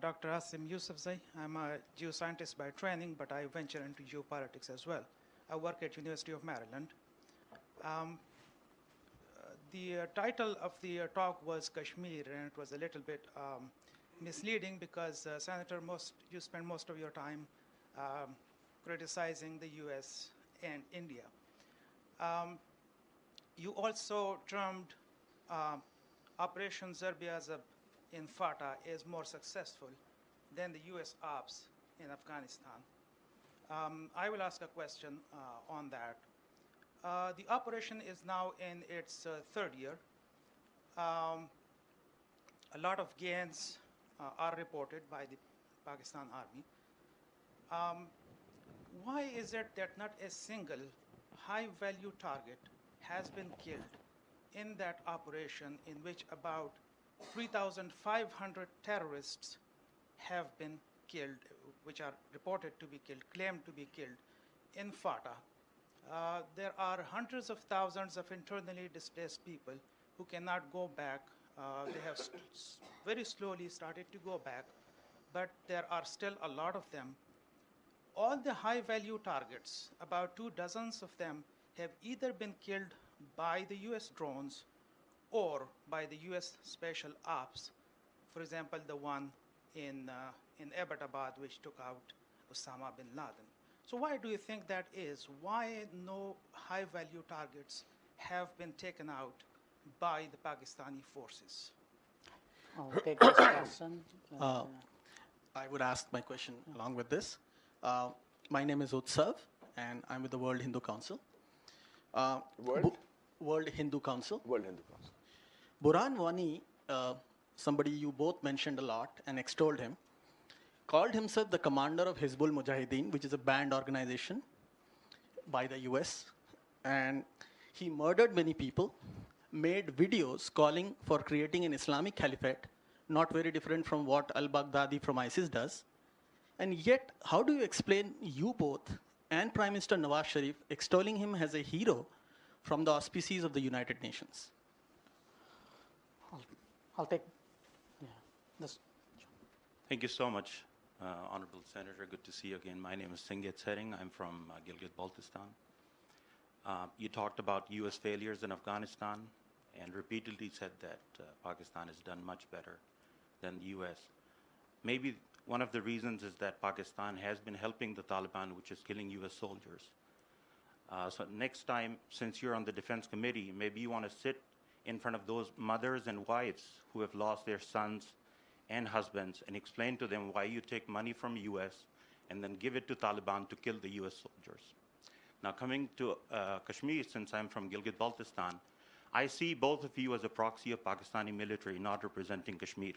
Dr. Asim Yousafzai. I'm a geoscientist by training, but I venture into geopolitics as well. I work at University of Maryland. Um, the title of the talk was Kashmir, and it was a little bit misleading because, Senator, you spend most of your time um, criticizing the U.S. and India. Um, you also termed um, Operation Zarb-e-Azab in FATA is more successful than the U.S. ops in Afghanistan. I will ask a question on that. The operation is now in its third year. Um, a lot of gains are reported by the Pakistan Army. Um, why is it that not a single high-value target has been killed in that operation in which about 3,500 terrorists have been killed, which are reported to be killed, claimed to be killed in FATA? There are hundreds of thousands of internally displaced people who cannot go back. They have very slowly started to go back, but there are still a lot of them. All the high value targets, about 2 dozens of them, have either been killed by the US drones or by the US special ops. For example, the one in Abbottabad, which took out Osama bin Laden. So why do you think that is? Why no high value targets have been taken out by the Pakistani forces? I'll take this question. I would ask my question along with this. My name is Utsav, and I'm with the World Hindu Council. World Hindu Council. World Hindu Council. Burhan Wani, somebody you both mentioned a lot and extolled him, called himself the commander of Hizbul Mujahideen, which is a banned organization by the US. And he murdered many people, made videos calling for creating an Islamic caliphate, not very different from what al-Baghdadi from ISIS does. And yet, how do you explain you both and Prime Minister Nawaz Sharif extolling him as a hero from the auspices of the United Nations? I'll take this. Thank you so much, Honorable Senator. Good to see you again. My name is Singet Sering. I'm from Gilgit-Baltistan. You talked about U.S. failures in Afghanistan and repeatedly said that Pakistan has done much better than the U.S. Maybe one of the reasons is that Pakistan has been helping the Taliban, which is killing U.S. soldiers. So next time, since you're on the Defense Committee, maybe you want to sit in front of those mothers and wives who have lost their sons and husbands and explain to them why you take money from U.S. and then give it to Taliban to kill the U.S. soldiers. Now coming to Kashmir, since I'm from Gilgit-Baltistan, I see both of you as a proxy of Pakistani military, not representing Kashmir.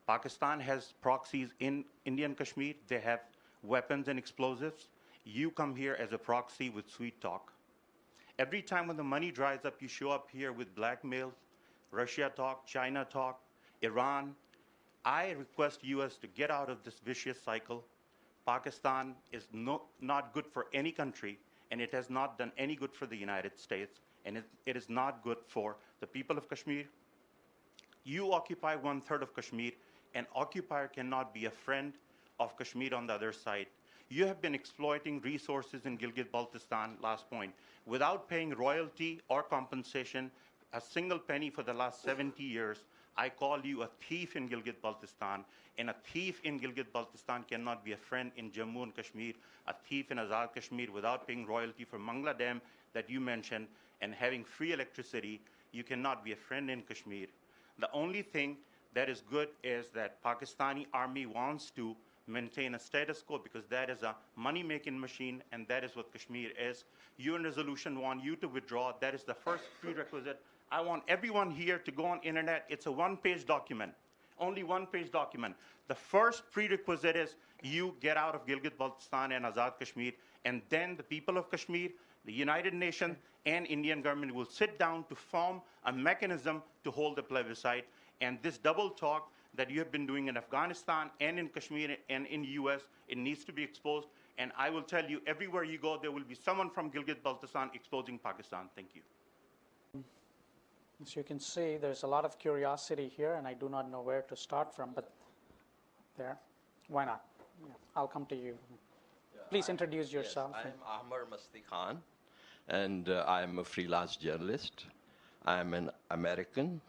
Pakistan has proxies in Indian Kashmir. They have weapons and explosives. You come here as a proxy with sweet talk. Every time when the money dries up, you show up here with blackmail, Russia talk, China talk, Iran. I request U.S. to get out of this vicious cycle. Pakistan is not good for any country, and it has not done any good for the United States, and it is not good for the people of Kashmir. You occupy 1/3 of Kashmir. An occupier cannot be a friend of Kashmir on the other side. You have been exploiting resources in Gilgit-Baltistan, last point, without paying royalty or compensation, a single penny for the last 70 years. I call you a thief in Gilgit-Baltistan, and a thief in Gilgit-Baltistan cannot be a friend in Jammu and Kashmir, a thief in Azad Kashmir without paying royalty for Mangla Dam that you mentioned and having free electricity. You cannot be a friend in Kashmir. The only thing that is good is that Pakistani army wants to maintain a status quo because that is a money-making machine, and that is what Kashmir is. UN resolution want you to withdraw. That is the first prerequisite. I want everyone here to go on internet. It's a one-page document, only one-page document. The first prerequisite is you get out of Gilgit-Baltistan and Azad Kashmir, and then the people of Kashmir, the United Nations, and Indian government will sit down to form a mechanism to hold the plebiscite. And this double talk that you have been doing in Afghanistan and in Kashmir and in the US, it needs to be exposed. And I will tell you, everywhere you go, there will be someone from Gilgit-Baltistan exposing Pakistan. Thank you. As you can see, there's a lot of curiosity here, and I do not know where to start from. But there. Why not? Yeah, I'll come to you. Please introduce yourself. Yes, I'm Ahmar Masti Khan, and I'm a freelance journalist. I'm an American,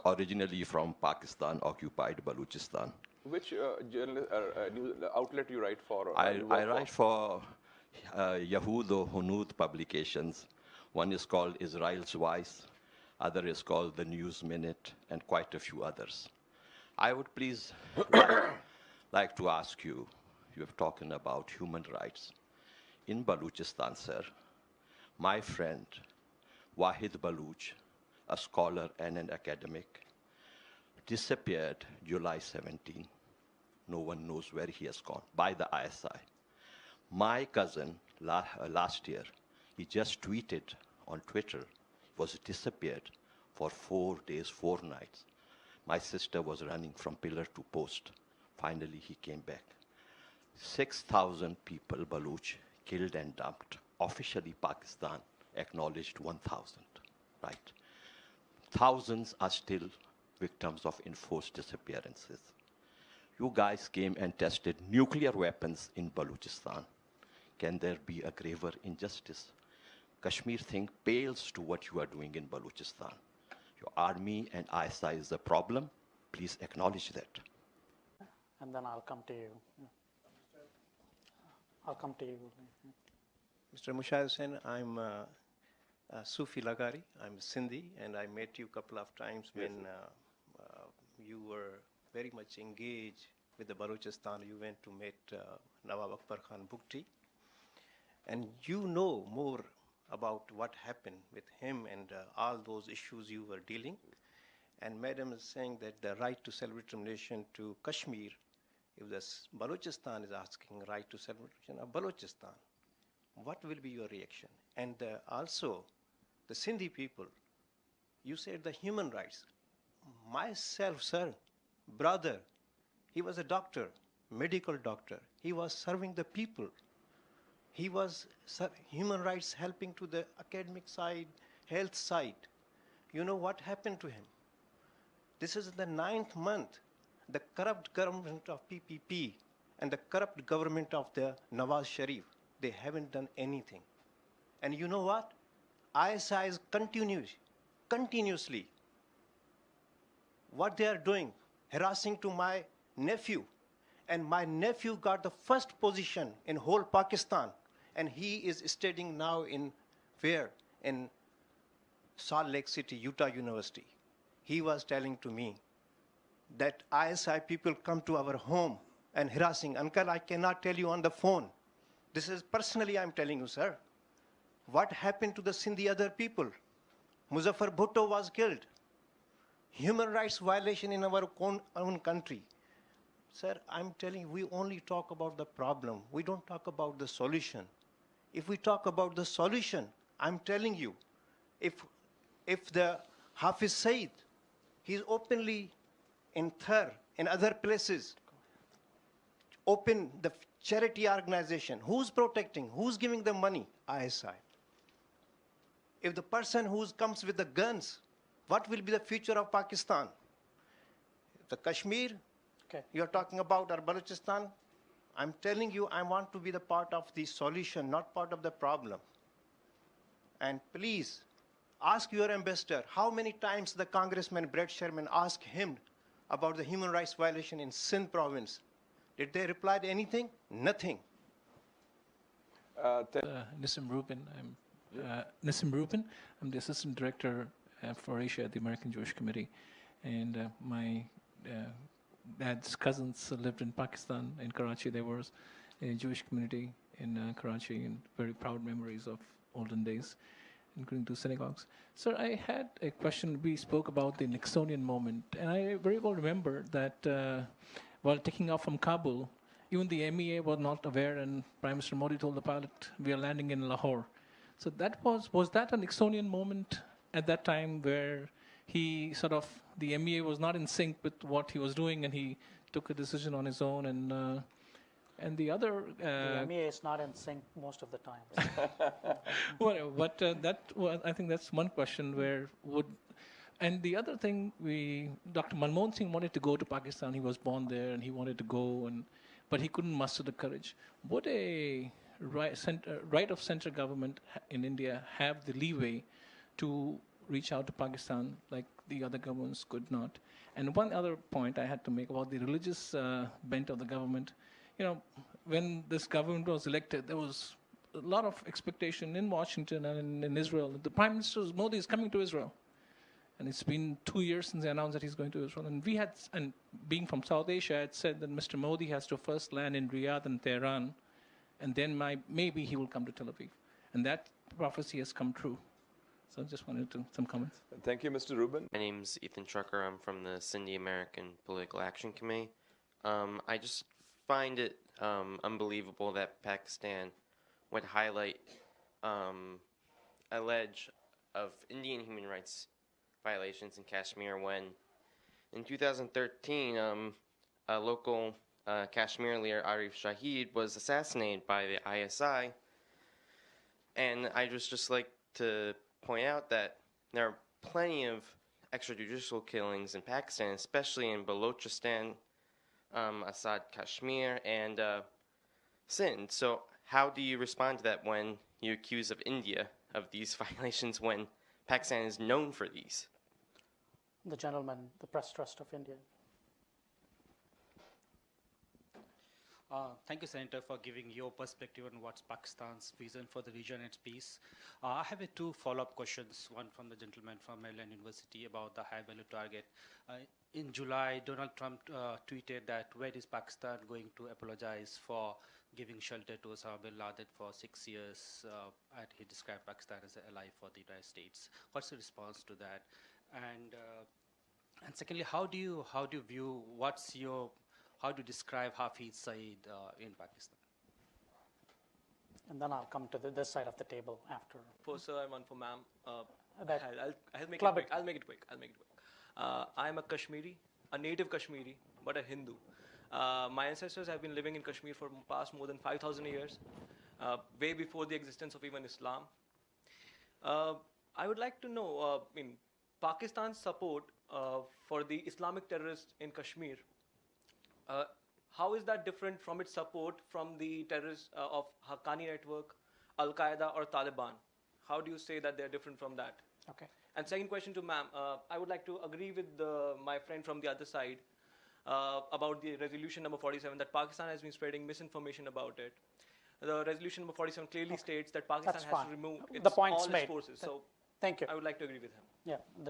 originally from Pakistan, occupied Balochistan. Which news outlet you write for? Or I you work write for Yahud or Hunud publications. One is called Israel's Voice, other is called The News Minute, and quite a few others. I would please like to ask you, you have talking about human rights. In Balochistan, sir, my friend Wahid Baloch, a scholar and an academic, disappeared July 17. No one knows where he has gone, by the ISI. My cousin, last year, he just tweeted on Twitter, was disappeared for 4 days, 4 nights. My sister was running from pillar to post. Finally, he came back. 6,000 people, Baloch, killed and dumped. Officially, Pakistan acknowledged 1,000, right? Thousands are still victims of enforced disappearances. You guys came and tested nuclear weapons in Balochistan. Can there be a graver injustice? Kashmir thing pales to what you are doing in Balochistan. Your army and ISI is the problem. Please acknowledge that. And then I'll come to you. I'll come to you. Mr. Mushahid Hussain, I'm Sufi Lagari. I'm Sindhi, and I met you a couple of times when you were very much engaged with the Balochistan. You went to meet Nawab Akbar Khan Bugti. And you know more about what happened with him and all those issues you were dealing. And Madam is saying that the right to self-determination to Kashmir, if the Balochistan is asking right to self-determination of Balochistan, what will be your reaction? And also, the Sindhi people, you said the human rights. Myself, sir, brother, he was a doctor, medical doctor. He was serving the people. He was human rights helping to the academic side, health side. You know what happened to him? This is the 9th month. The corrupt government of PPP and the corrupt government of the Nawaz Sharif, they haven't done anything. And you know what? ISI is continuously what they are doing, harassing to my nephew. And my nephew got the first position in whole Pakistan. And he is studying now in where? In Salt Lake City, Utah University. He was telling to me that ISI people come to our home and harassing. Uncle, I cannot tell you on the phone. This is personally I'm telling you, sir. What happened to the Sindhi other people? Muzaffar Bhutto was killed. Human rights violation in our own country. Sir, I'm telling you, we only talk about the problem. We don't talk about the solution. If we talk about the solution, I'm telling you, if the Hafiz Saeed, he's openly in Thar, in other places, open the charity organization. Who's protecting? Who's giving them money? ISI. If the person who comes with the guns, what will be the future of Pakistan? The Kashmir, Okay. you're talking about, or Balochistan, I'm telling you, I want to be the part of the solution, not part of the problem. And please, ask your ambassador, how many times the Congressman Brett Sherman asked him about the human rights violation in Sindh province? Did they reply to anything? Nothing. Nissim Rubin. I'm Nissim Rubin. I'm the assistant director for Asia at the American Jewish Committee, and my dad's cousins lived in Pakistan, in Karachi. There was a Jewish community in Karachi, and very proud memories of olden days, including 2 synagogues. Sir, I had a question. We spoke about the Nixonian moment, and I very well remember that while taking off from Kabul, even the MEA was not aware, and Prime Minister Modi told the pilot, "We are landing in Lahore." So that was that a Nixonian moment at that time where he sort of, the MEA was not in sync with what he was doing, and he took a decision on his own, and the other... The MEA is not in sync most of the time. Whatever, but I think that's one question where And the other thing, Dr. Manmohan Singh wanted to go to Pakistan. He was born there, and he wanted to go, but he couldn't muster the courage. Would a right of center government in India have the leeway to reach out to Pakistan like the other governments could not? And one other point I had to make about the religious bent of the government. When this government was elected, there was a lot of expectation in Washington and in Israel. The Prime Minister Modi is coming to Israel. And it's been 2 years since they announced that he's going to Israel. And being from South Asia, I had said that Mr. Modi has to first land in Riyadh and Tehran, and then maybe he will come to Tel Aviv. And that prophecy has come true. So I just wanted some comments. Thank you, Mr. Rubin. My name's Ethan Trucker. I'm from the Sindhi American Political Action Committee. I just find it unbelievable that Pakistan would highlight a ledge of Indian human rights violations in Kashmir when in 2013 a local Kashmir leader, Arif Shahid, was assassinated by the ISI. And I just like to point out that there are plenty of extrajudicial killings in Pakistan, especially in Balochistan, Azad Kashmir, and Sindh. So how do you respond to that when you accuse of India of these violations when Pakistan is known for these? The gentleman, the Press Trust of India. Thank you, Senator, for giving your perspective on what's Pakistan's vision for the region and its peace. I have two follow-up questions, one from the gentleman from Maryland University about the high-value target. In July, Donald Trump tweeted that where is Pakistan going to apologize for giving shelter to Osama bin Laden for 6 years, and he described Pakistan as an ally for the United States. What's the response to that? And secondly, how do you view how do you describe Hafiz Saeed in Pakistan? And then I'll come to this side of the table after. For sir, and one for ma'am. That I'll make it club quick. it. I'll make it quick. I'm a Kashmiri, a native Kashmiri, but a Hindu. My ancestors have been living in Kashmir for past more than 5,000 years, way before the existence of even Islam. I would like to know, Pakistan's support for the Islamic terrorists in Kashmir, how is that different from its support from the terrorists of Haqqani Network, Al-Qaeda or Taliban? How do you say that they're different from that? Okay. And second question to ma'am, I would like to agree with my friend from the other side about the resolution number 47, that Pakistan has been spreading misinformation about it. The resolution number 47 clearly states that Pakistan has to remove The point's all made. its forces. So Thank you. I would like to agree with him. Yeah.